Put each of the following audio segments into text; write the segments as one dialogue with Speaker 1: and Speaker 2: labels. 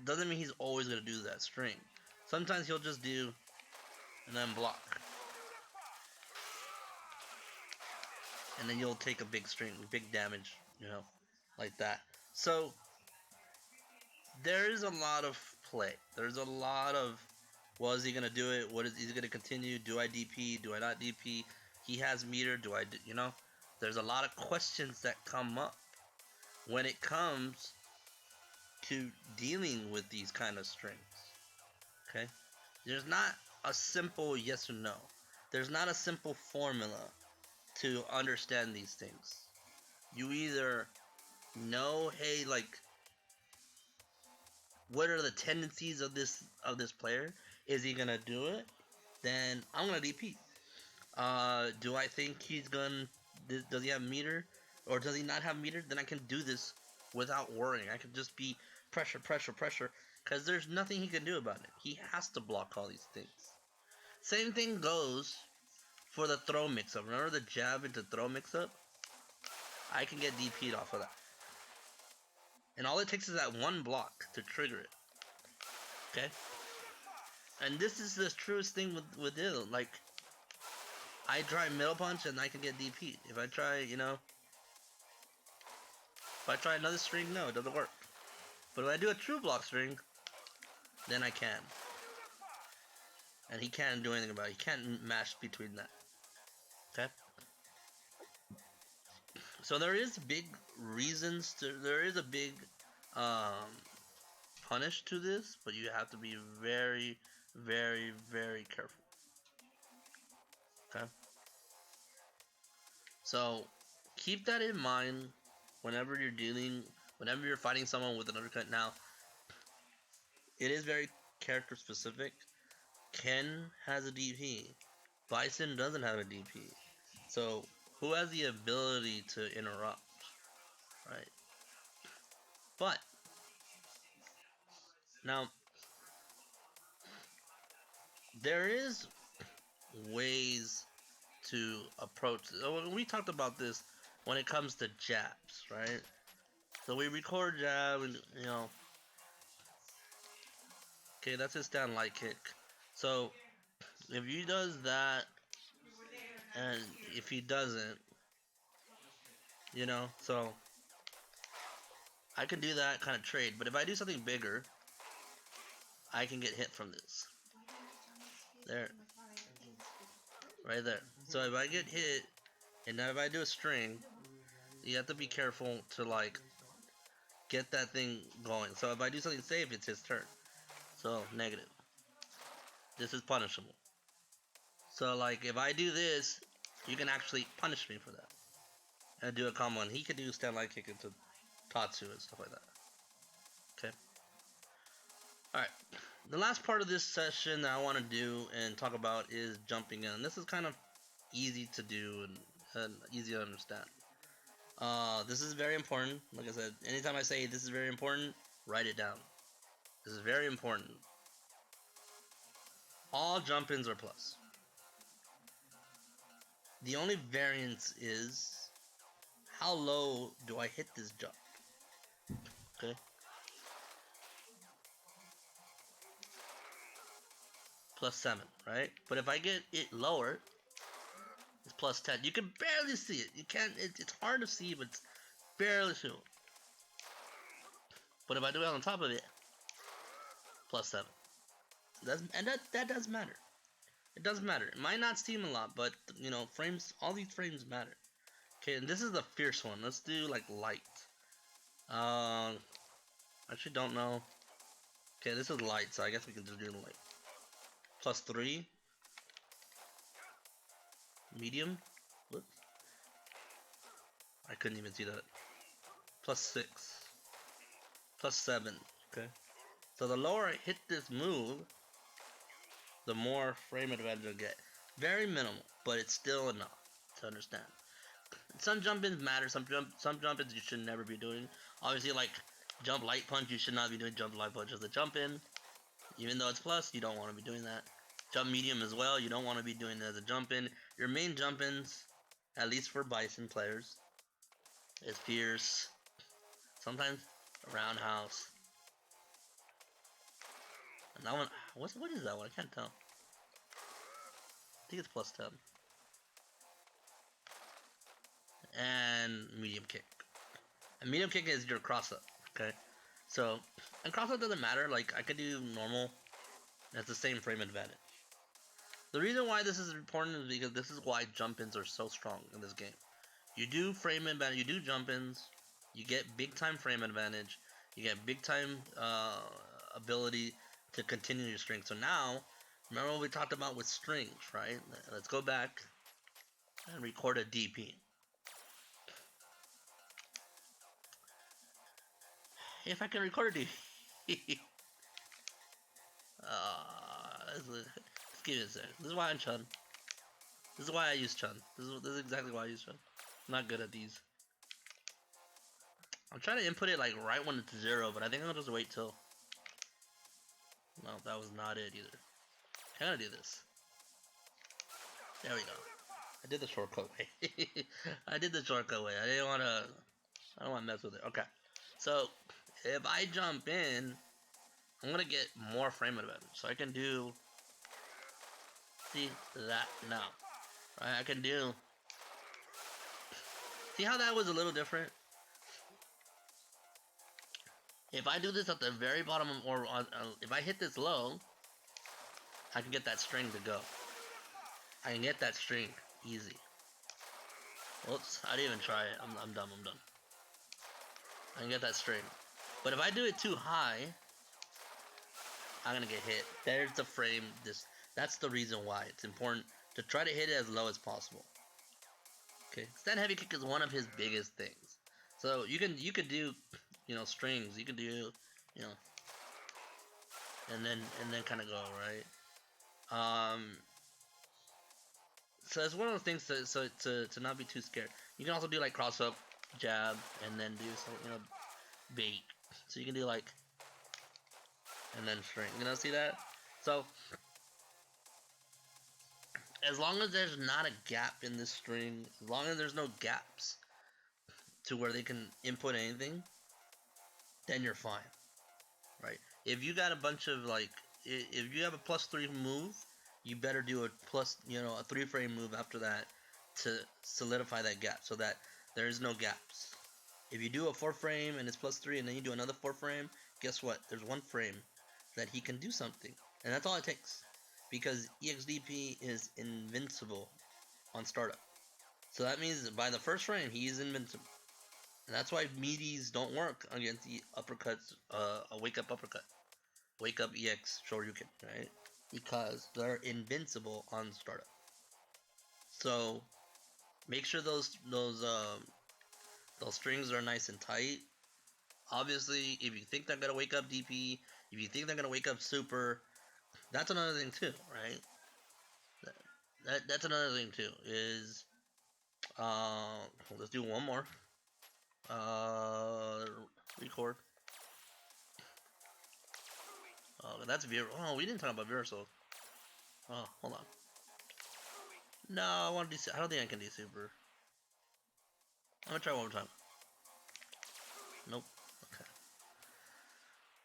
Speaker 1: doesn't mean he's always gonna do that string. Sometimes he'll just do and then block, and then you'll take a big string, big damage, like that. So there is a lot of play. There's a lot of, well, is he gonna do it? What is he gonna continue? Do I DP? Do I not DP? He has meter. Do I? There's a lot of questions that come up when it comes to dealing with these kind of strings. Okay, there's not a simple yes or no. There's not a simple formula to understand these things. You either know, hey, like, what are the tendencies of this player? Is he gonna do it? Then I'm gonna DP. Do I think he's gonna? Does he have meter, or does he not have meter? Then I can do this without worrying. I can just be pressure, pressure, pressure, because there's nothing he can do about it. He has to block all these things. Same thing goes for the throw mix-up. Remember the jab into throw mix-up? I can get DP'd off of that. And all it takes is that one block to trigger it. Okay? And this is the truest thing with it. Like, I try middle punch and I can get DP'd. If I try, if I try another string, no, it doesn't work. But if I do a true block string, then I can. And he can't do anything about it. He can't mash between that. Okay? So there is big reasons there is a big punish to this, but you have to be very, very, very careful. Okay? So keep that in mind whenever you're fighting someone with an uppercut. Now, it is very character specific. Ken has a DP. Bison doesn't have a DP. So who has the ability to interrupt? Right? But now there is ways to approach this. We talked about this when it comes to jabs, right? So we record jab and okay, that's his stand light kick. So if he does that and if he doesn't, so I can do that kind of trade, but if I do something bigger, I can get hit from this. There. Right there. So if I get hit, and now if I do a string, you have to be careful to, like, get that thing going. So if I do something safe, it's his turn. So, negative. This is punishable. So, like, if I do this, you can actually punish me for that. And do a combo, and he could do stand light kick into Tatsu and stuff like that. Okay? Alright. The last part of this session that I want to do and talk about is jumping in. This is kind of easy to do and easy to understand. This is very important. Like I said, anytime I say this is very important, write it down. This is very important. All jump-ins are plus. The only variance is how low do I hit this jump? Okay? +7, right? But if I get it lower, it's +10. You can barely see it. You can't. It's hard to see, but it's barely shown. But if I do it on top of it, +7. That does matter. It does matter. It might not seem a lot, but frames. All these frames matter. Okay, and this is the fierce one. Let's do like light. Actually don't know. Okay, this is light, so I guess we can just do light. +3. Medium. Whoops. I couldn't even see that. +6. +7. Okay. So the lower I hit this move, the more frame advantage I get. Very minimal, but it's still enough to understand. Some jump-ins matter. Some jump-ins you should never be doing. Obviously, like jump light punch, you should not be doing jump light punch as a jump-in. Even though it's plus, you don't want to be doing that. Jump medium as well, you don't want to be doing that as a jump-in. Your main jump-ins, at least for Bison players, is Pierce, sometimes a roundhouse, And that one, what is that one? I can't tell. I think it's plus 10. And medium kick. And medium kick is your cross up. Okay. So, and cross up doesn't matter. Like I could do normal. That's the same frame advantage. The reason why this is important is because this is why jump ins are so strong in this game. You do frame advantage. You do jump ins. You get big time frame advantage. You get big time ability to continue your string. So now, remember what we talked about with strings, right? Let's go back and record a DP. If I can record a DP. Let's give it a sec. This is why I'm Chun. This is why I use Chun. This is exactly why I use Chun. I'm not good at these. I'm trying to input it like right when it's 0, but I think I'll just wait till. No, that was not it either. I'm gonna do this. There we go. I did the shortcut way. I did the shortcut way. I didn't want to. I don't want to mess with it. Okay. So if I jump in, I'm gonna get more frame advantage. So I can do. See that now. Right? I can do. See how that was a little different? If I do this at the very bottom, or if I hit this low, I can get that string to go. I can get that string easy. Whoops, I didn't even try it. I'm dumb, I'm done. I can get that string. But if I do it too high, I'm gonna get hit. There's the frame. That's the reason why it's important to try to hit it as low as possible. Okay, stand heavy kick is one of his biggest things. So you can do, strings. You can do, and then kind of go right. So it's one of those things to not be too scared. You can also do like cross up, jab, and then do some bait. So you can do like, and then string. See that? So as long as there's not a gap in this string, as long as there's no gaps to where they can input anything, then you're fine, right? If you got a bunch of like, if you have a +3 move, you better do a a 3 frame move after that to solidify that gap so that there's no gaps. If you do a 4 frame and it's +3 and then you do another 4 frame, guess what? There's 1 frame that he can do something. And that's all it takes. Because EXDP is invincible on startup. So that means by the first frame, he's invincible. And that's why meaties don't work against the uppercuts, a wake up uppercut. Wake up EX Shoryuken, right? Because they're invincible on startup. So make sure those strings are nice and tight. Obviously, if you think they're gonna wake up DP, if you think they're gonna wake up super, that's another thing too, right? That's another thing too. Is let's do one more. Record. That's Vir. Oh, we didn't talk about Virso. Oh, hold on. No, I want to do. I don't think I can do super. I'm gonna try one more time. Nope. Okay.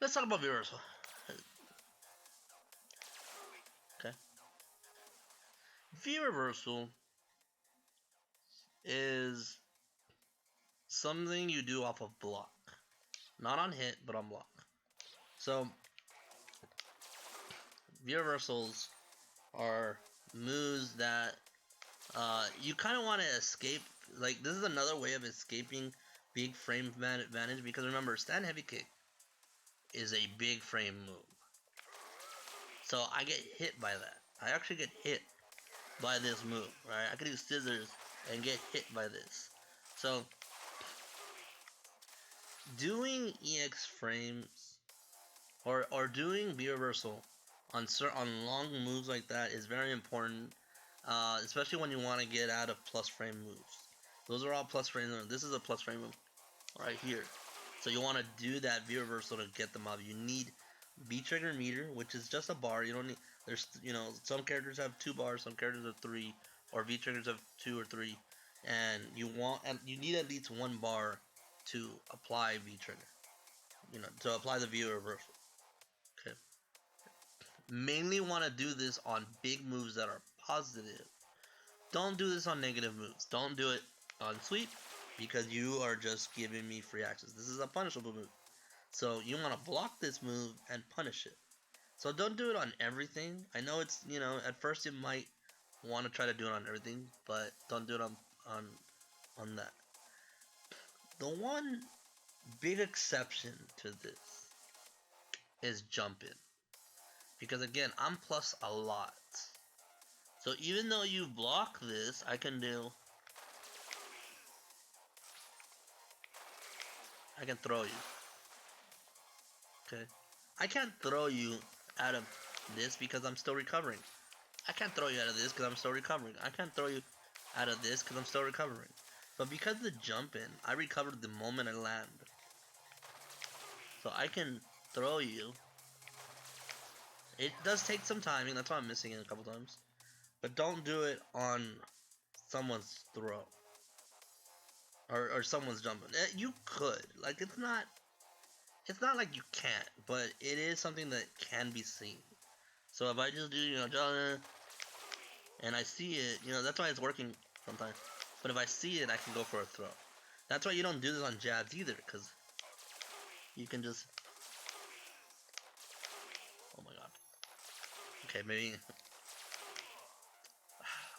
Speaker 1: Let's talk about Virso. Okay. V reversal is something you do off of block, not on hit, but on block. So V reversals are moves that you kind of want to escape. Like this is another way of escaping big frame advantage because remember, stand heavy kick is a big frame move. So I get hit by that. I actually get hit by this move, right? I can do scissors and get hit by this. So doing EX frames or doing V reversal on long moves like that is very important, especially when you want to get out of plus frame moves. Those are all plus frame moves. This is a plus frame move right here. So you want to do that V reversal to get them out. You need V trigger meter, which is just a bar. You don't need. There's some characters have 2 bars, some characters have 3, or V triggers have 2 or 3, and you need at least 1 bar to apply V trigger. To apply the V reversal. Okay. mainly want to do this on big moves that are positive. Don't do this on negative moves. Don't do it on sweep because you are just giving me free access. This is a punishable move. So you want to block this move and punish it. So don't do it on everything. I know it's, at first you might want to try to do it on everything, but don't do it on on that. The one big exception to this is jumping. Because again, I'm plus a lot. So even though you block this, I can throw you. Okay. I can't throw you out of this because I'm still recovering. I can't throw you out of this because I'm still recovering. I can't throw you out of this because I'm still recovering. But because of the jump in, I recovered the moment I land. So I can throw you. It does take some timing, that's why I'm missing it a couple times. But don't do it on someone's throw. Or someone's jumping. You could. Like it's not like you can't, but it is something that can be seen. So if I just do, and I see it, that's why it's working sometimes. But if I see it, I can go for a throw. That's why you don't do this on jabs either, because you can just... Oh my god. Okay, maybe...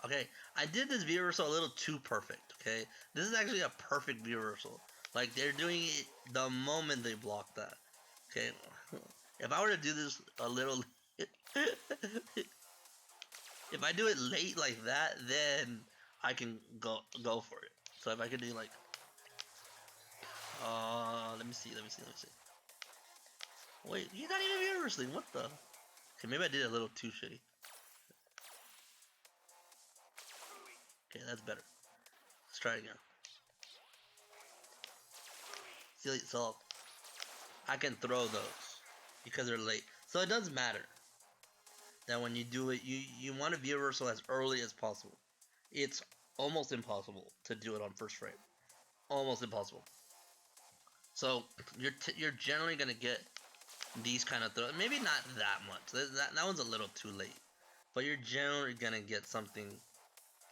Speaker 1: Okay, I did this view reversal a little too perfect, okay? This is actually a perfect view reversal. Like, they're doing it the moment they block that. Okay? If I were to do this a little... If I do it late like that, then I can go for it. So if I could do like... let me see. Wait, he's not even view reversing. What the? Okay, maybe I did it a little too shitty. Okay, that's better. Let's try it again. See, so I can throw those because they're late. So it does matter that when you do it, you want to view reversal as early as possible. It's almost impossible to do it on first frame. Almost impossible. So you're generally gonna get these kind of throws. Maybe not that much. That one's a little too late. But you're generally gonna get something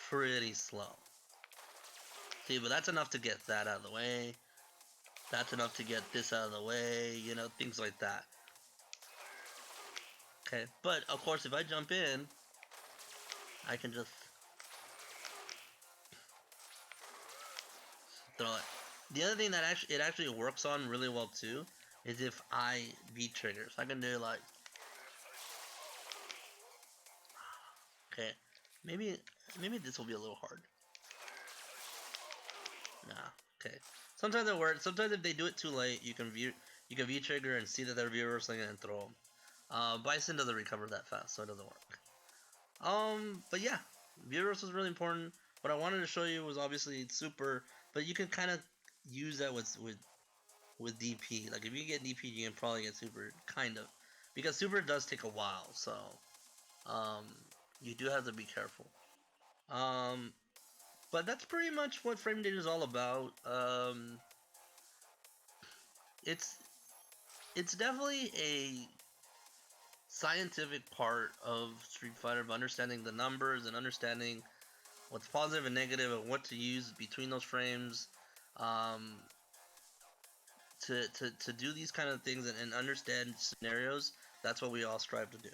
Speaker 1: pretty slow. See, but that's enough to get that out of the way. That's enough to get this out of the way, things like that. Okay, but of course if I jump in, I can just throw it. The other thing that actually works on really well too is if I beat triggers. I can do like... Okay, maybe this will be a little hard. Nah, okay. Sometimes it works. Sometimes if they do it too late, you can view trigger and see that they're view reversing and throw them. Bison doesn't recover that fast, so it doesn't work. But yeah, view reversal is really important. What I wanted to show you was obviously super, but you can kind of use that with DP. Like if you get DP, you can probably get super, kind of, because super does take a while. So um, you do have to be careful. But that's pretty much what frame data is all about. It's definitely a scientific part of Street Fighter, of understanding the numbers and understanding what's positive and negative and what to use between those frames, um, to do these kind of things and understand scenarios. That's what we all strive to do.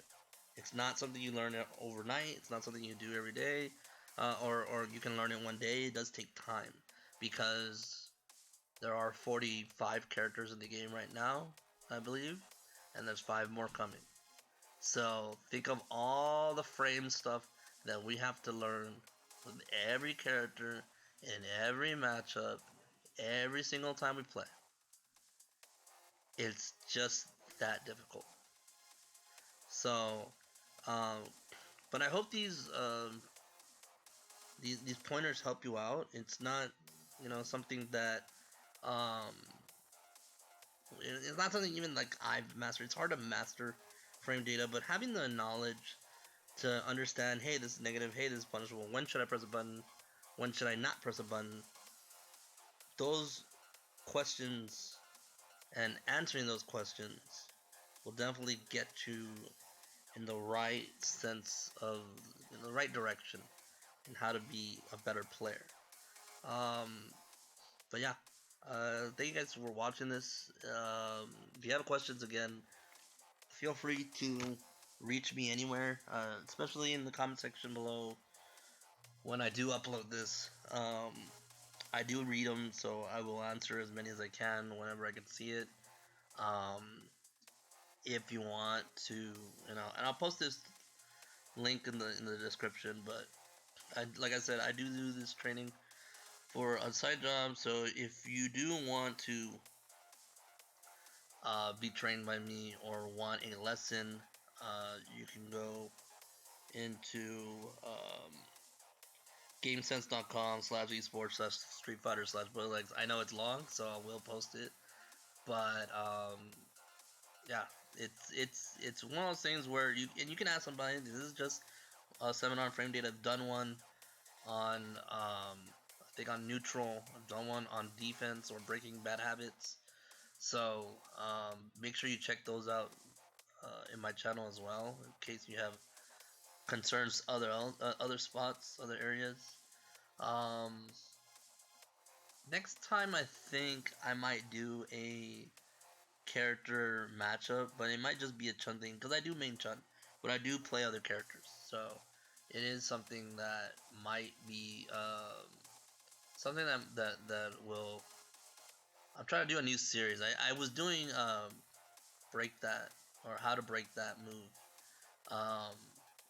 Speaker 1: It's not something you learn overnight. It's not something you do every day, or you can learn it one day. It does take time because there are 45 characters in the game right now, I believe, and there's 5 more coming. So think of all the frame stuff that we have to learn with every character in every matchup, every single time we play. It's just that difficult. So, um, but I hope these pointers help you out. It's not, something that um, it's not something even like I've mastered. It's hard to master frame data, but having the knowledge to understand, hey, this is negative, hey, this is punishable, when should I press a button, when should I not press a button, those questions and answering those questions will definitely get you in the right sense of in the right direction and how to be a better player. Um, but yeah, thank you guys for watching this. If you have questions, again, feel free to reach me anywhere, especially in the comment section below when I do upload this. I do read them, so I will answer as many as I can whenever I can see it. Um, if you want to, and I'll post this link in the description. But like I said, I do this training for a side job. So if you do want to be trained by me or want a lesson, you can go into gamesense.com/esports Street Fighter Bullet Legs. I know it's long, so I will post it. But yeah, it's one of those things where you can ask somebody. This is just a seminar frame data. I've done one on I think on neutral. I've done one on defense or breaking bad habits. So make sure you check those out in my channel as well, in case you have concerns other spots, other areas. Um, Next time I think I might do a character matchup, but it might just be a Chun thing because I do main Chun, but I do play other characters, so it is something that might be something that will. I'm trying to do a new series. I was doing break that or how to break that move, um,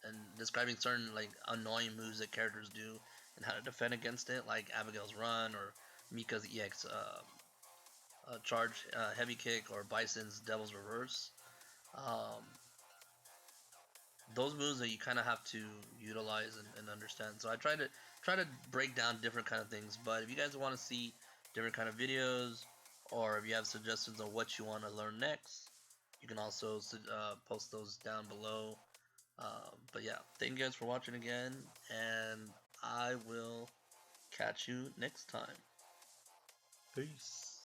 Speaker 1: and describing certain like annoying moves that characters do and how to defend against it, like Abigail's run or Mika's EX charge heavy kick or Bison's Devil's Reverse. Um, those moves that you kind of have to utilize and understand. So I try to break down different kind of things. But if you guys want to see different kind of videos, or if you have suggestions on what you want to learn next, you can also post those down below. But yeah, thank you guys for watching again, and I will catch you next time. Peace.